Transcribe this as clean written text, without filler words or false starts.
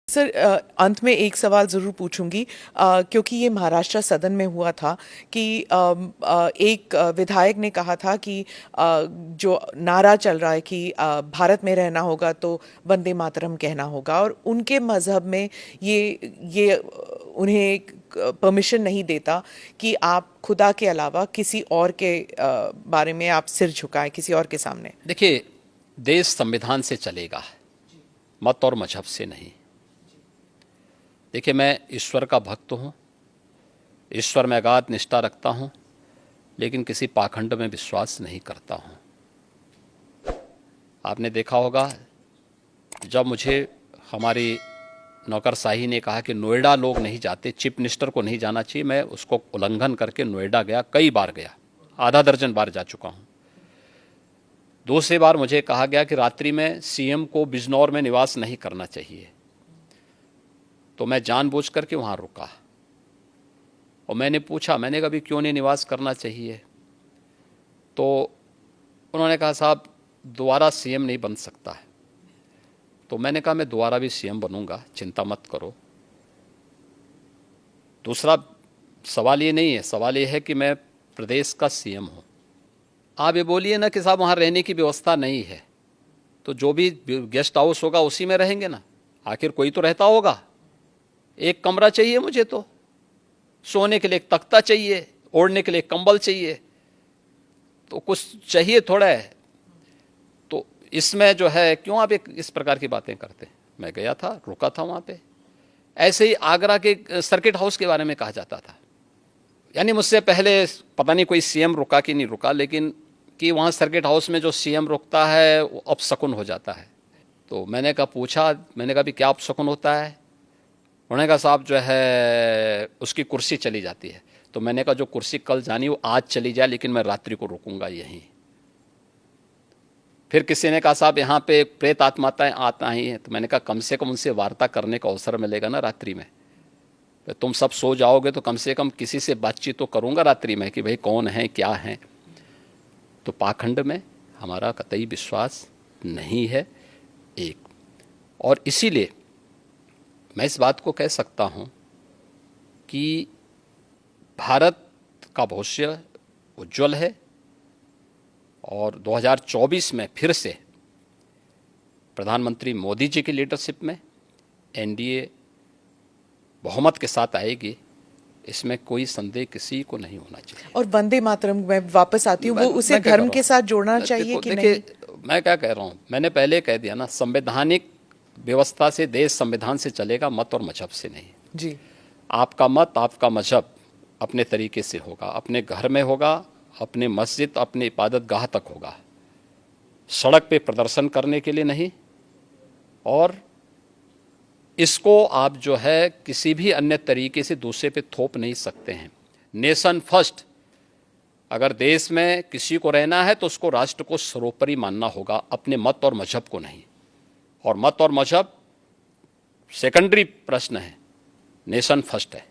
Sir, अंत में एक सवाल ज़रूर पूछूंगी, क्योंकि ये महाराष्ट्र सदन में हुआ था कि एक विधायक ने कहा था कि जो नारा चल रहा है कि भारत में रहना होगा तो वंदे मातरम कहना होगा, और उनके मज़हब में ये उन्हें परमिशन नहीं देता कि आप खुदा के अलावा किसी और के बारे में आप सिर झुकाएं किसी और के सामने। देखिए, देश संविधान से चलेगा, मत और मजहब से नहीं। देखिए, मैं ईश्वर का भक्त हूँ, ईश्वर में अगाध निष्ठा रखता हूँ, लेकिन किसी पाखंड में विश्वास नहीं करता हूँ। आपने देखा होगा, जब मुझे हमारी नौकरशाही ने कहा कि नोएडा लोग नहीं जाते, चीफ मिनिस्टर को नहीं जाना चाहिए, मैं उसको उल्लंघन करके नोएडा गया, कई बार गया, आधा दर्जन बार जा चुका हूँ। दूसरी बार मुझे कहा गया कि रात्रि में सीएम को बिजनौर में निवास नहीं करना चाहिए, तो मैं जानबूझ करके वहाँ रुका और मैंने पूछा, मैंने कहा भी क्यों नहीं निवास करना चाहिए? तो उन्होंने कहा साहब दोबारा सीएम नहीं बन सकता है। तो मैंने कहा मैं दोबारा भी सीएम बनूंगा, चिंता मत करो। दूसरा सवाल ये नहीं है, सवाल ये है कि मैं प्रदेश का सीएम हूँ। आप ये बोलिए ना कि साहब वहाँ रहने की व्यवस्था नहीं है, तो जो भी गेस्ट हाउस होगा उसी में रहेंगे ना, आखिर कोई तो रहता होगा। एक कमरा चाहिए मुझे, तो सोने के लिए एक तख्ता चाहिए, ओढ़ने के लिए एक कंबल चाहिए, तो कुछ चाहिए थोड़ा है। तो इसमें जो है क्यों आप इस प्रकार की बातें करते हैं? मैं गया था, रुका था वहाँ पे। ऐसे ही आगरा के सर्किट हाउस के बारे में कहा जाता था, यानी मुझसे पहले पता नहीं कोई सीएम रुका कि नहीं रुका, लेकिन कि वहाँ सर्किट हाउस में जो सीएम रुकता है वो अपशकुन हो जाता है। तो मैंने कहा भी क्या अपशकुन होता है? उन्होंने कहा साहब जो है उसकी कुर्सी चली जाती है। तो मैंने कहा जो कुर्सी कल जानी वो आज चली जाए, लेकिन मैं रात्रि को रुकूंगा यहीं। फिर किसी ने कहा साहब यहाँ पे प्रेत आत्माएं आता ही हैं, तो मैंने कहा कम से कम उनसे वार्ता करने का अवसर मिलेगा ना रात्रि में। तो तुम सब सो जाओगे तो कम से कम किसी से बातचीत तो करूँगा रात्रि में कि भाई कौन है क्या है। तो पाखंड में हमारा कतई विश्वास नहीं है एक, और इसीलिए मैं इस बात को कह सकता हूँ कि भारत का भविष्य उज्जवल है, और 2024 में फिर से प्रधानमंत्री मोदी जी की लीडरशिप में एनडीए बहुमत के साथ आएगी, इसमें कोई संदेह किसी को नहीं होना चाहिए। और वंदे मातरम में वापस आती हूँ, वो उसे धर्म के साथ जोड़ना चाहिए कि नहीं? मैं क्या कह रहा हूँ, मैंने पहले कह दिया ना, संवैधानिक व्यवस्था से देश संविधान से चलेगा, मत और मजहब से नहीं। जी, आपका मत आपका मजहब अपने तरीके से होगा, अपने घर में होगा, अपने मस्जिद अपने इबादत गाह तक होगा, सड़क पे प्रदर्शन करने के लिए नहीं। और इसको आप जो है किसी भी अन्य तरीके से दूसरे पे थोप नहीं सकते हैं। नेशन फर्स्ट, अगर देश में किसी को रहना है तो उसको राष्ट्र को सर्वोपरि मानना होगा, अपने मत और मजहब को नहीं। और मत और मजहब सेकेंडरी प्रश्न है, नेशन फर्स्ट है।